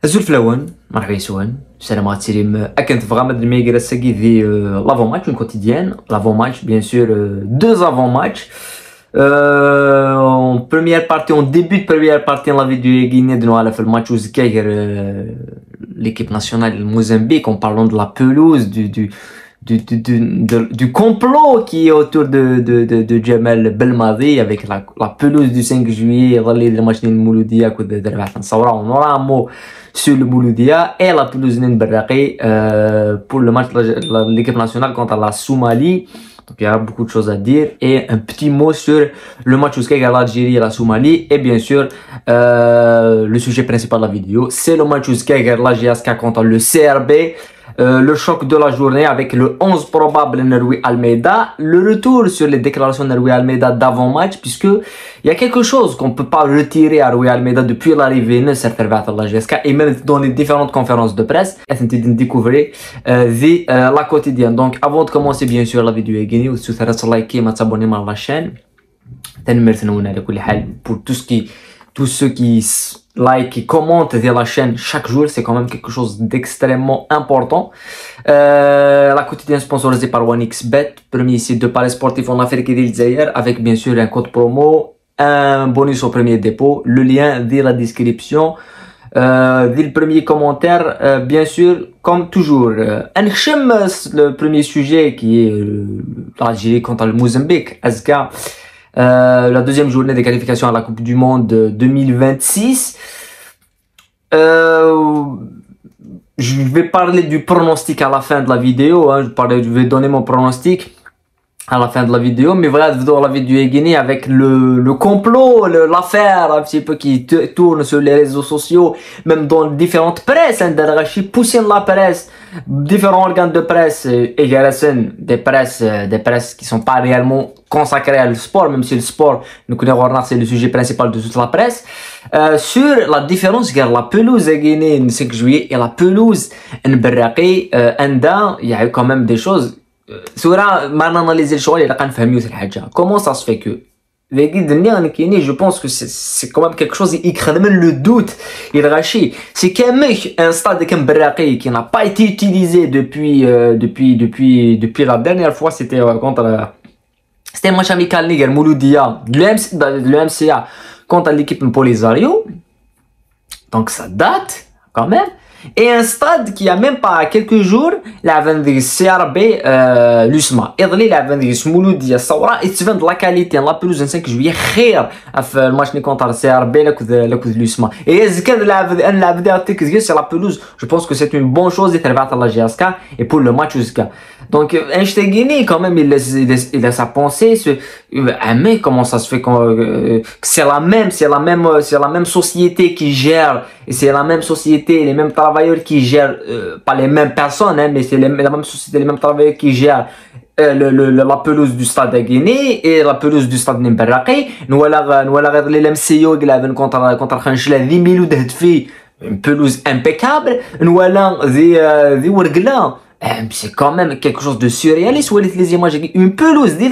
Azul Flawan, مرحبا يسوان السلامات سليم أكنت vraiment de mes grâce qui l'avant-match une quotidienne l'avant-match bien sûr deux avant-matchs en première partie en début de première partie on l'avait dû gagner de Noël le match où l'équipe nationale du Mozambique en parlant de la pelouse du complot qui est autour de Jamal Belmadi avec la pelouse du 5 juillet le match de Mouloudia on aura un mot sur le Mouloudia et la pelouse de Berraqi pour le match de l'équipe nationale contre la Somalie. Donc il y a beaucoup de choses à dire et un petit mot sur le match où l'Algérie et la Somalie et bien sûr le sujet principal de la vidéo c'est le match où la GSK contre le CRB. Le choc de la journée avec le 11 probable Nerwi Almeida, le retour sur les déclarations de Nerwi Almeida d'avant-match, puisque il y a quelque chose qu'on ne peut pas retirer à Nerwi Almeida depuis l'arrivée de certains de la GSK et même dans les différentes conférences de presse, et de découvrir la quotidienne. Donc avant de commencer bien sûr la vidéo, vous pouvez liker et s'abonner à la chaîne. Pour tous ceux qui like et commentent la chaîne chaque jour, c'est quand même quelque chose d'extrêmement important. La quotidienne sponsorisée par OneXBet, premier site de paris sportif en Afrique et d'Algérie, avec bien sûr un code promo, un bonus au premier dépôt, le lien dans la description, dans le premier commentaire, bien sûr, comme toujours. Le premier sujet qui est l'Algérie contre le Mozambique, Azka. La deuxième journée de qualification à la Coupe du Monde 2026. Je vais parler du pronostic à la fin de la vidéo. Hein. Je vais donner mon pronostic à la fin de la vidéo. Mais voilà, dans la vidéo Guinée avec le complot, l'affaire un petit peu qui tourne sur les réseaux sociaux, même dans différentes presses, hein, poussé la presse, différents organes de presse et des presses qui sont pas réellement consacrés à le sport, même si le sport, nous connaissons c'est le sujet principal de toute la presse, sur la différence entre la pelouse à Guinée le 5 juillet et la pelouse en Berraqi, il y a eu quand même des choses. Comment ça se fait que je pense que c'est quand même quelque chose qui crée même le doute. C'est quand même un stade comme Berraqi qui n'a pas été utilisé depuis la dernière fois. C'était c'était un match amical Niger Mouloudia de l'MCA contre l'équipe Polisario. Donc ça date quand même. Et un stade qui a même pas quelques jours la vendue CRB l'USMA et la vendue Mouloudia Saoura et tu vends de la qualité la pelouse le 5 juillet خير في الماتش contre le CRB la l'USMA et est-ce que la vendue c'est la pelouse je pense que c'est une bonne chose d'être à la GSK et pour le match jusqu'à donc Einstein quand même il laisse à penser mais comment ça se fait que c'est la même société qui gère et c'est la même société les mêmes travailleurs qui gèrent pas les mêmes personnes hein, mais c'est la même société les mêmes travailleurs qui gèrent la pelouse du stade de Guinée et la pelouse du stade de Berraqi nous allons les MCO qui l'avaient contre Khanchla 10 000 de une pelouse impeccable nous allons des Ouargla c'est quand même quelque chose de surréaliste où les images une pelouse de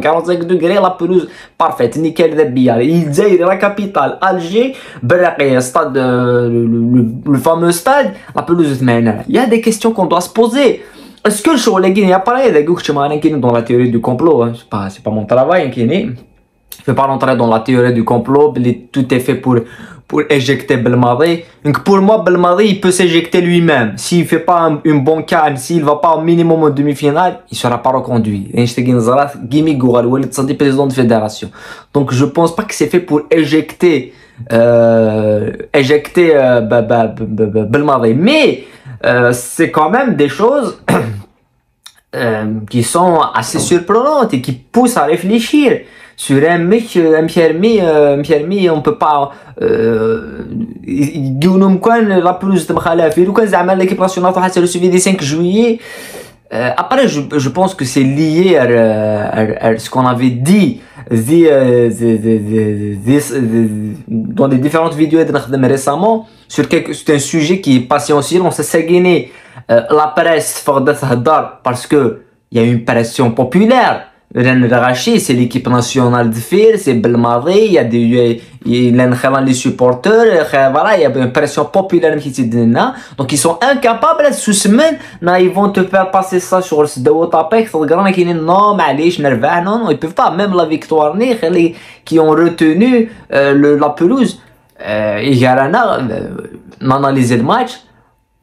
45 degrés la pelouse parfaite nickel d'Abiyal il la capitale Alger Berraqi stade le fameux stade la pelouse il y a des questions qu'on doit se poser. Est-ce que le show les Guinéens pareil dans la théorie du complot hein, c'est pas mon travail je ne vais pas rentrer dans la théorie du complot tout est fait pour éjecter Belmadi. Donc pour moi Belmadi il peut s'éjecter lui-même s'il fait pas une bonne canne s'il va pas au minimum en demi-finale il sera pas reconduit président de fédération donc je pense pas que c'est fait pour éjecter Belmadi mais c'est quand même des choses qui sont assez surprenantes et qui poussent à réfléchir sur un mec on peut pas la pelouse de Mkhalafi ou quand l'équipe nationale c'est le suivi des 5 juillet après je pense que c'est lié à ce qu'on avait dit dans des différentes vidéos récemment sur c'est un sujet qui est passé en silence c'est Guinée la presse parce que il y a une pression populaire c'est l'équipe nationale de Fir, c'est Belmadi, il y a les supporters, voilà, il y a une pression populaire qui s'est donnée. Donc ils sont incapables de sous semaine, ils vont te faire passer ça sur le de Wotapek, non, non, ils peuvent pas, même la victoire qui ont retenu la pelouse, on a analysé le match.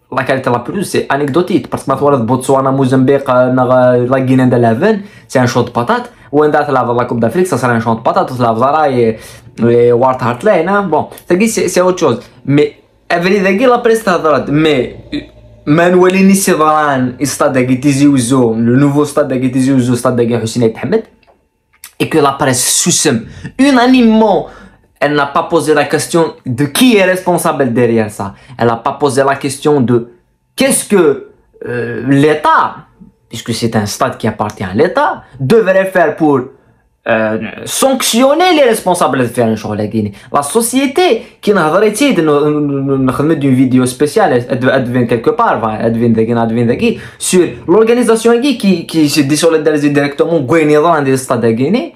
La qualité de la pelouse, c'est anecdotique. Parce que maintenant, Botswana, Mozambique, la Guinée de l'Aven, c'est un champ de patates. Ou un date la Coupe d'Afrique, ça sera un champ de patates. La Vara et Wart Heartline. Bon, c'est autre chose. Mais, la presse, mais, Manuelini Sidran, le stade de Gitizi Ouzo, le nouveau stade de Gitizi Ouzo, stade de Hussein Ahmed, et que la presse sousem unanimement. Elle n'a pas posé la question de qui est responsable derrière ça. Elle n'a pas posé la question de qu'est-ce que l'État, puisque c'est un stade qui appartient à l'État, devrait faire pour sanctionner les responsables de faire un choix. La société qui n'a pas été d'une vidéo spéciale, elle vient quelque part, elle vient sur l'organisation qui se désolidarise directement dans le stade de Guinée.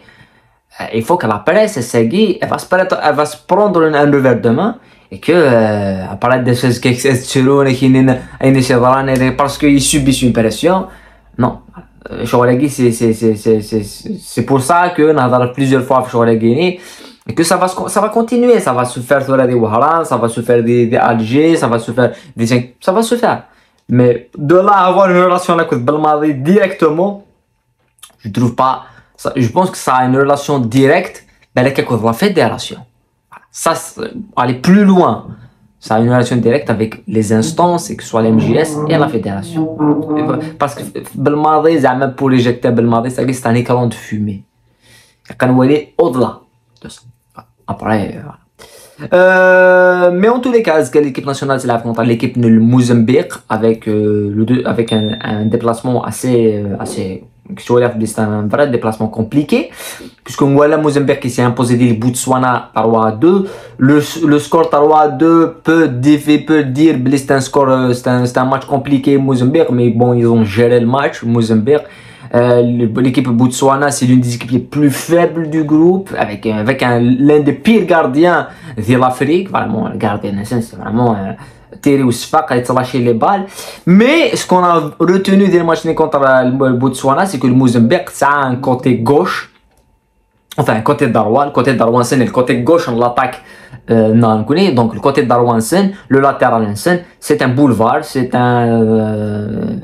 Il faut que la presse, elle va se prendre un revers de main et que, à parler de choses qui parce qu'ils subissent une pression, non. C'est pour ça que, on a plusieurs fois et que ça va continuer, ça va se faire sur des Wahran, ça va se faire des Alger, ça va se faire. Mais de là à avoir une relation avec Belmadi directement, je trouve pas. Je pense que ça a une relation directe avec la fédération. Ça, aller plus loin, ça a une relation directe avec les instances, que ce soit l'MJS et la fédération. Parce que Belmadi, pour éjecter Belmadi, c'est un écran de fumée. Quand on est au-delà de ça. Après, voilà. Mais en tous les cas, l'équipe nationale, c'est la contre l'équipe de Mozambique avec un déplacement assez c'est un vrai déplacement compliqué puisque voilà Mozambique qui s'est imposé le Botswana par 3-2. Le score 3-2 peut dire que c'est un score, c'est un match compliqué Mozambique, mais bon, ils ont géré le match Mozambique. L'équipe Botswana, c'est l'une des équipes les plus faibles du groupe, avec l'un des pires gardiens de l'Afrique. Vraiment, le gardien, c'est vraiment Terry Ousfak a lâché les balles. Mais ce qu'on a retenu des matchs contre le Botswana, c'est que le Mozambique, ça a un côté gauche, enfin un côté Darwan, le côté Darwan Sen et le côté gauche en l'attaque. Donc le côté Darwan Sen, le latéral Sen, c'est un boulevard, c'est un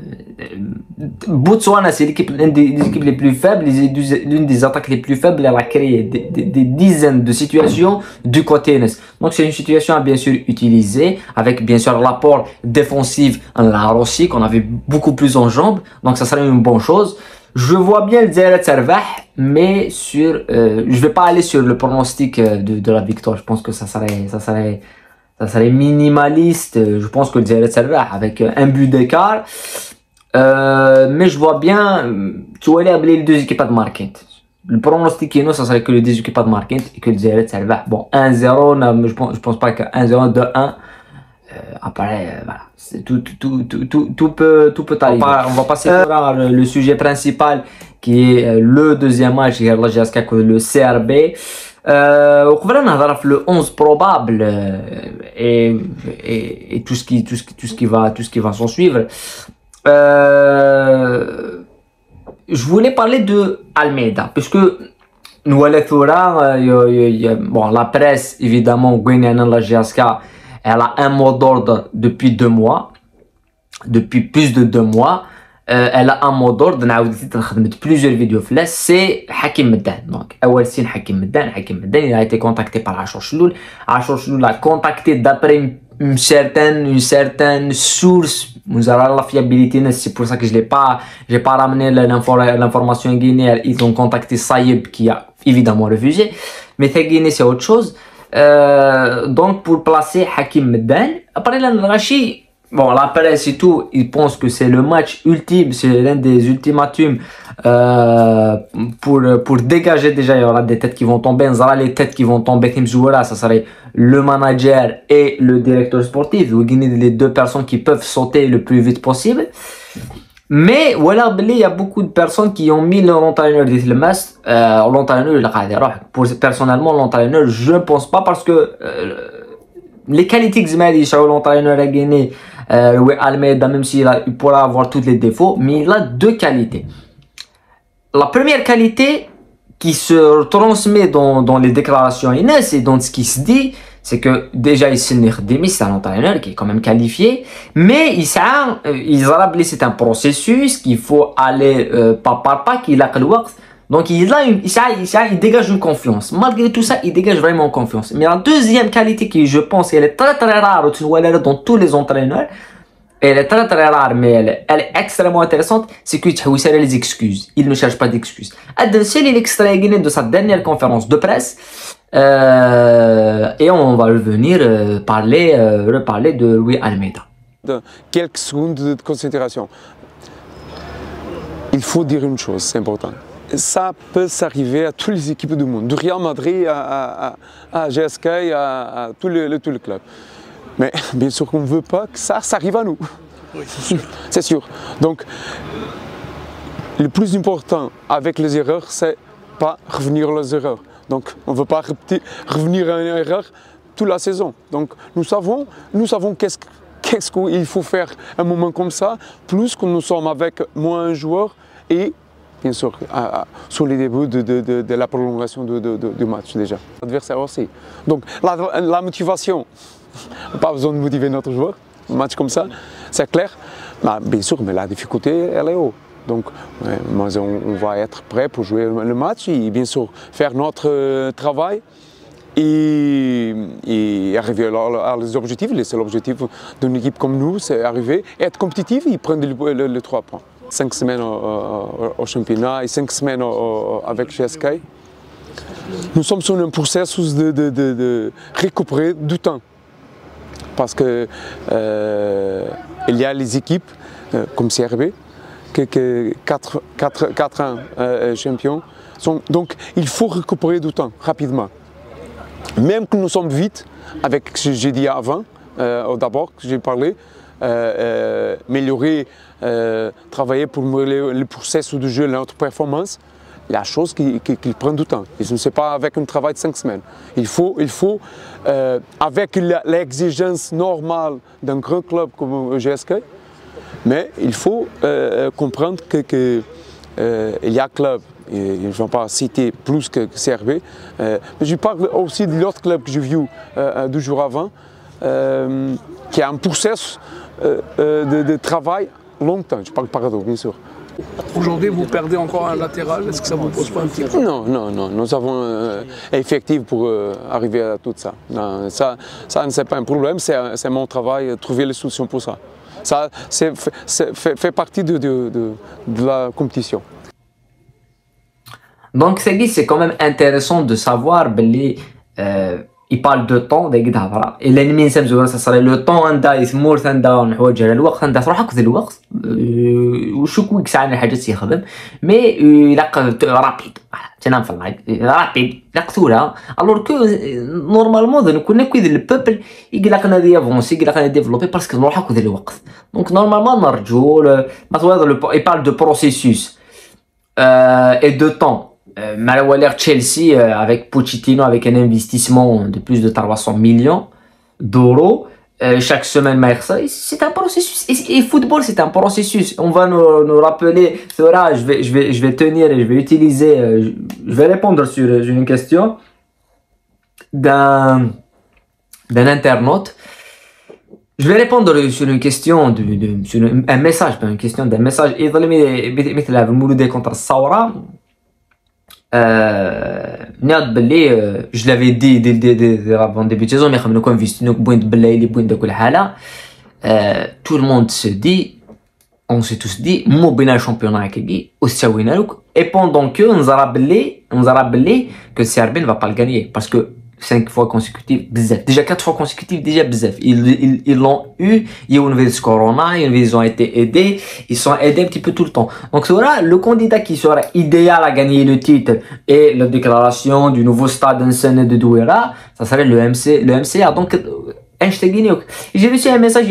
Botswana, c'est l'une des équipes les plus faibles, l'une des attaques les plus faibles. Elle a créé des dizaines de situations du côté Est. Donc c'est une situation à bien sûr utiliser, avec bien sûr l'apport défensif en la Russie qu'on avait beaucoup plus en jambes. Donc ça serait une bonne chose. Je vois bien le Zayret Servah, mais je vais pas aller sur le pronostic de la victoire. Je pense que ça serait minimaliste. Je pense que le Zayret Servah avec un but d'écart. Mais je vois bien, tu vois, les deux équipes de marquer. Le pronostic, ça serait que les deux équipes de marquer et que le Zayret Servah. Bon, 1-0, je pense pas que 1-0, 2-1. Après, voilà, tout peut arriver. On va passer à le sujet principal qui est le deuxième match, le CRB. On va le 11 probable et tout ce qui va s'en suivre. Je voulais parler de Almeida, puisque nous bon, la presse évidemment la GSK, elle a un mot d'ordre depuis 2 mois, depuis plus de 2 mois. Elle a un mot d'ordre, plusieurs vidéos flash, c'est Hakim Meddan. Donc, Hakim Meddan, il a été contacté par Ashur Chloul. Ashur Chloul l'a contacté d'après une certaine source. Nous avons la fiabilité, c'est pour ça que j'ai pas ramené l'information guinéenne. Ils ont contacté Saïb qui a évidemment refusé. Mais Guinée, c'est autre chose. Donc, pour placer Hakim Meddan, après Rachi, bon, la presse et tout, ils pensent que c'est le match ultime, c'est l'un des ultimatums pour dégager déjà. Il y aura des têtes qui vont tomber. Les têtes qui vont tomber, ça serait le manager et le directeur sportif. Vous gagnez les 2 personnes qui peuvent sauter le plus vite possible. Mais voilà, il y a beaucoup de personnes qui ont mis leur entraîneur des Lemas, l'entraîneur, personnellement, l'entraîneur, je ne pense pas parce que les qualités que l'entraîneur a gagné, Almeida, même s'il pourra avoir tous les défauts, mais il a deux qualités. La première qualité qui se transmet dans les déclarations Inès et dans ce qui se dit, c'est que déjà c'est un entraîneur qui est quand même qualifié, mais c'est un processus qu'il faut aller pas par pas, qu'il a le temps. Donc il dégage une confiance. Malgré tout ça, il dégage vraiment confiance. Mais la deuxième qualité qui, je pense, elle est très très rare dans tous les entraîneurs, elle est très très rare, mais elle est extrêmement intéressante, c'est qu'il cherche les excuses. Il ne cherche pas d'excuses. C'est l'extrait de sa dernière conférence de presse. Et on va revenir reparler de Louis Almeida. Quelques secondes de considération. Il faut dire une chose, c'est important. Ça peut s'arriver à toutes les équipes du monde, du Real Madrid à GSK, à tous les clubs. Mais bien sûr qu'on ne veut pas que ça arrive à nous. Oui, c'est sûr. Donc, le plus important avec les erreurs, c'est pas revenir aux erreurs. Donc, on ne veut pas revenir à une erreur toute la saison. Donc, nous savons qu'est-ce qu'il faut faire à un moment comme ça, plus que nous sommes avec moins un joueur et, bien sûr, sur les débuts de la prolongation du match déjà. L'adversaire aussi. Donc, la motivation. Pas besoin de motiver notre joueur, un match comme ça, c'est clair. Bah, bien sûr, mais la difficulté, elle est haute. Donc, on va être prêt pour jouer le match et bien sûr faire notre travail et arriver à les objectifs. C'est l'objectif d'une équipe comme nous, c'est arriver, être compétitif et prendre les 3 points. 5 semaines au championnat et 5 semaines avec GSK. Nous sommes sur un processus de récupérer du temps. Parce que il y a les équipes comme CRB, qui 4 ans champions. Donc il faut récupérer du temps rapidement. Même que nous sommes vite, avec ce que j'ai dit avant, d'abord que j'ai parlé, améliorer, travailler pour améliorer le processus de jeu, notre performance. La chose qui prend du temps. Et ce n'est pas avec un travail de 5 semaines. Il faut avec l'exigence normale d'un grand club comme GSK, mais il faut comprendre qu'il y a club, et je ne vais pas citer plus que CRB, mais je parle aussi de l'autre club que j'ai vu 2 jours avant, qui a un processus de travail longtemps. Je parle Parado, bien sûr. Aujourd'hui, vous perdez encore un latéral, est-ce que ça ne vous pose pas un petit problème? Non, nous avons effectif pour arriver à tout ça. Non, ça n'est pas un problème, c'est mon travail de trouver les solutions pour ça. Ça fait partie de la compétition. Donc, c'est quand même intéressant de savoir, il parle de temps et l'ennemi ça serait le temps عندها يثمر عندها نحوايج على الوقت عندها تروح هكذا الوقت وشكون كسعنا حاجات يخدم مي يلق رابيد تنام في اللايف رابيد لقتولها الور كو نورمالمون كنا كويد البوبل يقلقنا دي افونسي يقلقنا ديفلوبي باسكو نروح هكذا الوقت دونك نورمالمون نرجو il parle de processus et de temps. Malwaller Chelsea avec Pochettino avec un investissement de plus de 300 millions d'euros chaque semaine Marseille, c'est un processus et football c'est un processus. On va nous rappeler cela. Je vais tenir et je vais utiliser je vais répondre sur une question d'un internaute. Je vais répondre sur une question sur un message, pas une question d'un message. مثل المولودية contre الثورة. Je l'avais dit avant début de saison, mais tout le monde se dit, on s'est tous dit, مو بين الشامبيونات كي وساوينا لك et pendant que on a rappelé que Serbie ne va pas le gagner parce que 5 fois consécutives, bzaf. Déjà 4 fois consécutives, déjà bzaf. Ils l'ont eu, il y a eu une virus corona, ils ont été aidés, ils sont aidés un petit peu tout le temps. Donc sera le candidat qui sera idéal à gagner le titre et la déclaration du nouveau stade Nsene de Douala, ça serait le MCA. Donc J'ai reçu un message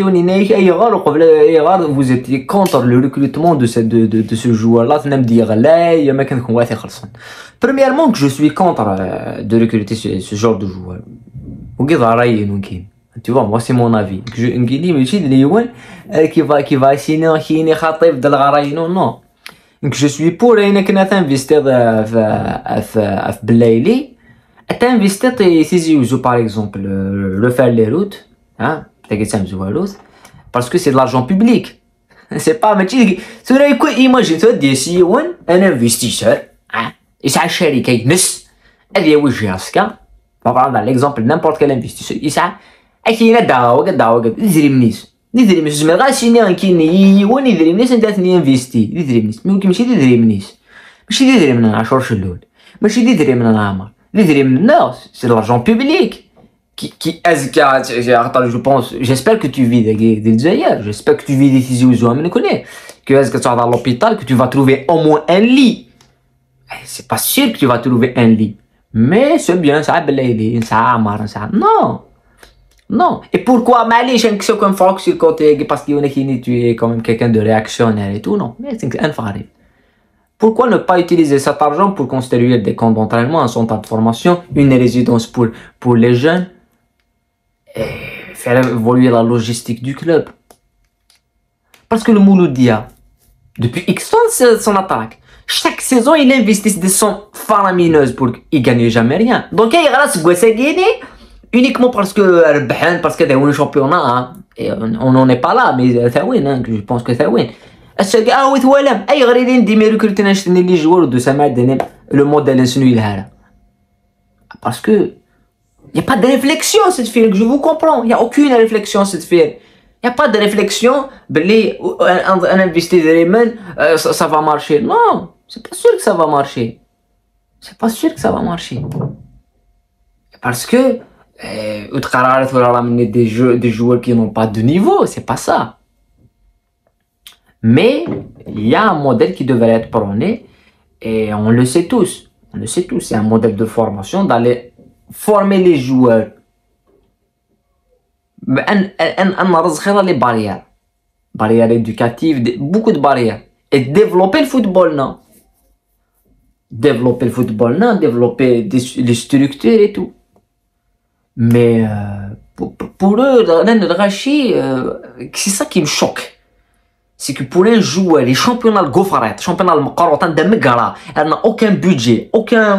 vous étiez contre le recrutement de ce joueur-là. Premièrement, que je suis contre de recruter ce genre de joueur. Tu vois, moi c'est mon avis. Qui va signer non. Je suis pour investir في بلايلي. T'investir par exemple, refaire les routes, hein, parce que c'est de l'argent public. C'est pas, mais imagine, tu un investisseur, hein, il s'achète les caïnes, elle est où j'ai un cas, on va prendre l'exemple de n'importe quel investisseur, il s'achète, il y a des je me rachine un kini, ou ni دريمنيس انت investi, دي دريمنيس ممكن ماشي دي دريمنيس ماشي دي دريمنا 10 شلول ماشي دي دريمنا نعمر دي دريمنا c'est de l'argent public qui je pense, j'espère que tu vis des Djaïr, j'espère que tu vis des Tizi-Ouzou, mais connais que est-ce que tu vas dans l'hôpital que tu vas trouver au moins un lit, c'est pas sûr que tu vas trouver un lit, mais c'est bien ça بلايلي ça عمر ça non. Et pourquoi Mali, j'ai comme Fox sur le côté parce qu'il tu es quand même quelqu'un de réactionnaire et tout, non. Mais c'est un faré. Pourquoi ne pas utiliser cet argent pour construire des camps d'entraînement, un centre de formation, une résidence pour les jeunes et faire évoluer la logistique du club? Parce que le Mouloudia, depuis X ans, c'est son attaque. Chaque saison, il investit des sommes faramineuses pour qu'il ne gagne jamais rien. Donc, il reste gagner uniquement parce que c'est un championnat, hein. Et on n'en est pas là, mais c'est win, hein, je pense que c'est win. Est-ce que ah oui voilà, ay غريدين ديما recruter نشتني لي joueurs de سمع le modèle نسنو لهذا. Parce que il y a pas de réflexion cette fille, je vous comprends, il y a aucune réflexion cette fille. Il y a pas de réflexion, belé un investissement ça va marcher. Non, c'est pas sûr que ça va marcher. C'est pas sûr que ça va marcher. Parce que des joueurs qui n'ont pas de niveau, c'est pas ça. Mais il y a un modèle qui devrait être prôné et on le sait tous. On le sait tous, c'est un modèle de formation d'aller former les joueurs. Les barrières éducatives, beaucoup de barrières. Et développer le football, non. Développer le football, non. Développer les structures et tout. Mais pour eux, c'est ça qui me choque. C'est que pour un joueur, les championnats de Gofaret, championnat de Makarotan de Megara, elle n'a aucun budget, aucun.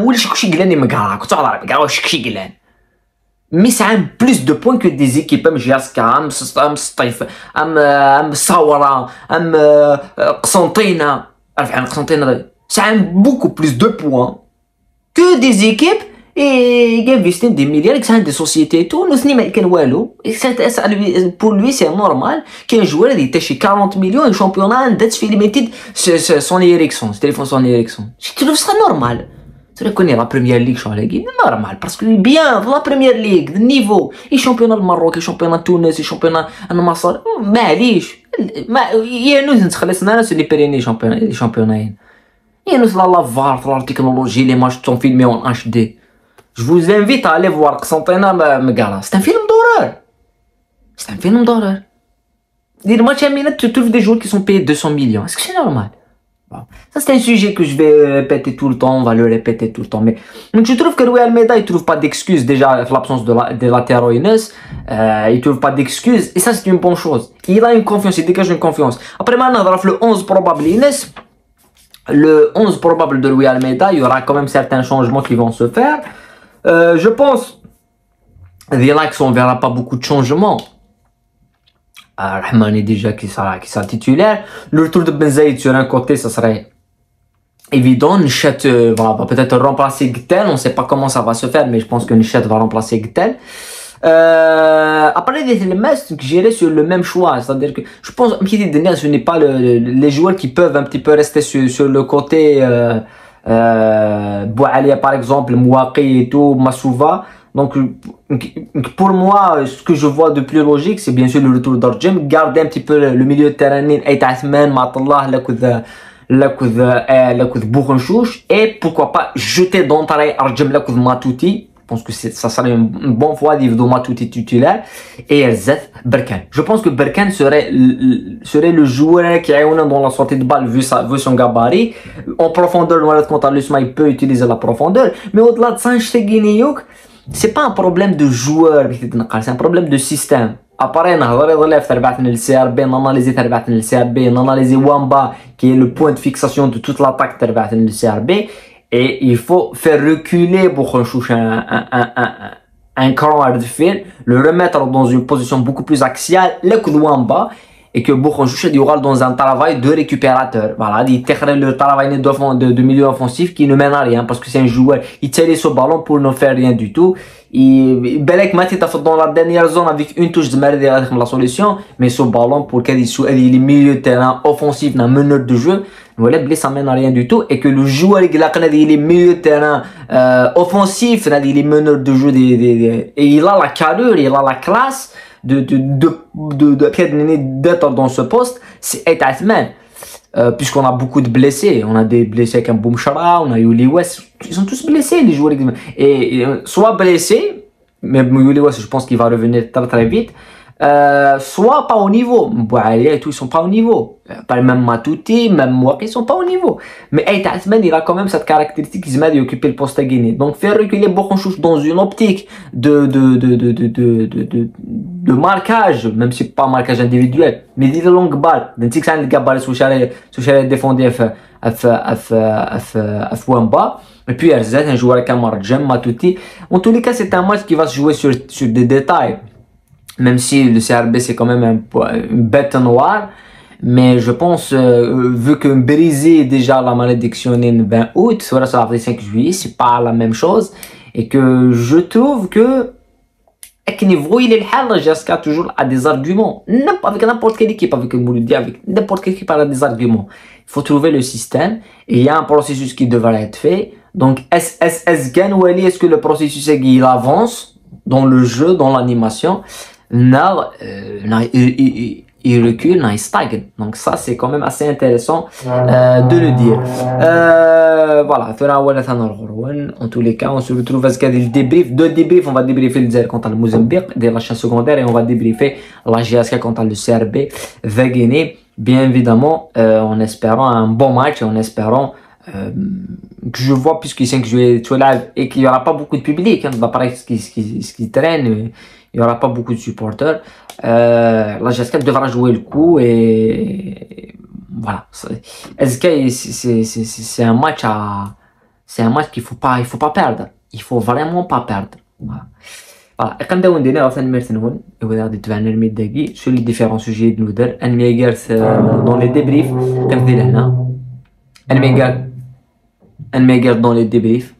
Mais ça a plus de points que des équipes comme Jaska, Stif, Sawara, Qsantina. Ça a beaucoup plus de points que des équipes. Et il investit des milliards, des sociétés et tout, pour lui c'est normal qu'un joueur il était chez 40 millions et le championnat d'être limité son Ericsson, ce téléphone son Ericsson. Je trouve ça normal. Tu reconnais la première ligue, c'est normal, parce que bien, la première ligue, le niveau, les championnats du Maroc, les championnats de Tunis, les championnats de Masar, معليش, nous نتخلصنا sur les pérennes championnats. nous la VAR, la technologie, les matchs sont filmés en HD. Je vous invite à aller voir Qsantina Megara. C'est un film d'horreur. C'est un film d'horreur. Les matchs à tu trouves des joueurs qui sont payés 200 millions. Est-ce que c'est normal? Bon. Ça c'est un sujet que je vais répéter tout le temps, on va le répéter tout le temps. Mais donc, je trouve que Rui Almeida il trouve pas d'excuses déjà avec l'absence de latéraux Inès. Il trouve pas d'excuses et ça c'est une bonne chose. Il a une confiance, il dégage une confiance. Après maintenant, on va le 11 probable Inès. Le 11 probable de Rui Almeida, il y aura quand même certains changements qui vont se faire. Je pense, Relax, on verra pas beaucoup de changements. Rahmani déjà qui sera titulaire. Le retour de Benzaïd sur un côté, ça serait évident. Nchet va peut-être remplacer Gtel. On ne sait pas comment ça va se faire, mais je pense que Nchet va remplacer Gtel. Après les éléments, j'irai sur le même choix, c'est-à-dire que je pense que ce n'est pas les joueurs qui peuvent un petit peu rester sur le côté. Boualia par exemple, Mouaki et tout, Masouva. Donc pour moi, ce que je vois de plus logique, c'est bien sûr le retour d'Arjem, garder un petit peu le milieu de terrain, Aïtathman, Matallah, Lakoud Bourrenchouch, et pourquoi pas jeter d'entrée Arjem Lakoud Matouti, pense que ça serait une bonne fois d'Yvdo Matouti titulaire et Erzat Berkane. Je pense que Berkane serait le joueur qui est dans la sortie de balle vu son gabarit. En profondeur, le contre l'Usma, il peut utiliser la profondeur. Mais au-delà de ça, c'est pas un problème de joueur, c'est un problème de système. Après, on a le CRB, on a analysé le CRB, on a analysé Wamba, qui est le point de fixation de toute l'attaque du CRB. Et il faut faire reculer Boukhonchouch un cran de fil, le remettre dans une position beaucoup plus axiale, le coup de Wamba, et que Boukhonchouch aura dans un travail de récupérateur. Voilà, il termine le travail de milieu offensif qui ne mène à rien, parce que c'est un joueur, il tire ce ballon pour ne faire rien du tout. Belek Mati t'a fait dans la dernière zone avec une touche de merde la solution, mais ce ballon pour qu'il est milieu de terrain offensif, un meneur de jeu, voilà, ça mène à rien du tout, et que le joueur il est milieu de terrain offensif, il est meneur de jeu, et il a la carrure, il a la classe d'être dans ce poste, c'est Etatman. Puisqu'on a beaucoup de blessés, on a des blessés comme Boumchara, on a Yuli West, ils sont tous blessés les joueurs, et soit blessés, mais Yuli West je pense qu'il va revenir très très vite, soit pas au niveau. Boualia et tout, ils sont pas au niveau. Pas même Matouti, même moi, ils sont pas au niveau. Mais Etatman, il a quand même cette caractéristique, il se met d'occuper le poste à Guinée. Donc faire reculer Boukhonchouch dans une optique de marquage, même si pas marquage individuel, mais de longue balle. D'un tic ça, le gabarit sous chalet défendu Wamba. Et puis Erzat, un joueur comme Marjem, Matouti. En tous les cas, c'est un match qui va se jouer sur des détails. Même si le CRB c'est quand même une bête noire, mais je pense, vu que briser déjà la malédiction le 20 août, soit ça le 5 juillet, c'est pas la même chose, et que je trouve que avec niveau il est le jusqu'à toujours a des arguments, avec n'importe quelle équipe, avec Mouloudi, avec n'importe quelle équipe a des arguments. Il faut trouver le système, et il y a un processus qui devrait être fait. Donc est-ce que le processus il avance dans le jeu, dans l'animation? Non, il recule, non, il stagne. Donc ça, c'est quand même assez intéressant de le dire. Voilà, en tous les cas, on se retrouve à ce qu'il y a des débriefs. Deux débriefs, on va débriefer le Zer contre le Mozambique, de la chaîne secondaire, et on va débriefer la GSK contre le CRB de Guinée. Bien évidemment, en espérant un bon match, et en espérant que je vois, puisqu'il sait que je vais jouer live et qu'il n'y aura pas beaucoup de public, hein, d'après ce qui traîne. Il n'y aura pas beaucoup de supporters. La GSK devra jouer le coup, et voilà. SK, c'est un match qu'il faut pas perdre. Il faut vraiment pas perdre. Voilà. Voilà. Et comme on a sur les différents sujets de nous dans les débriefs, dans les débriefs,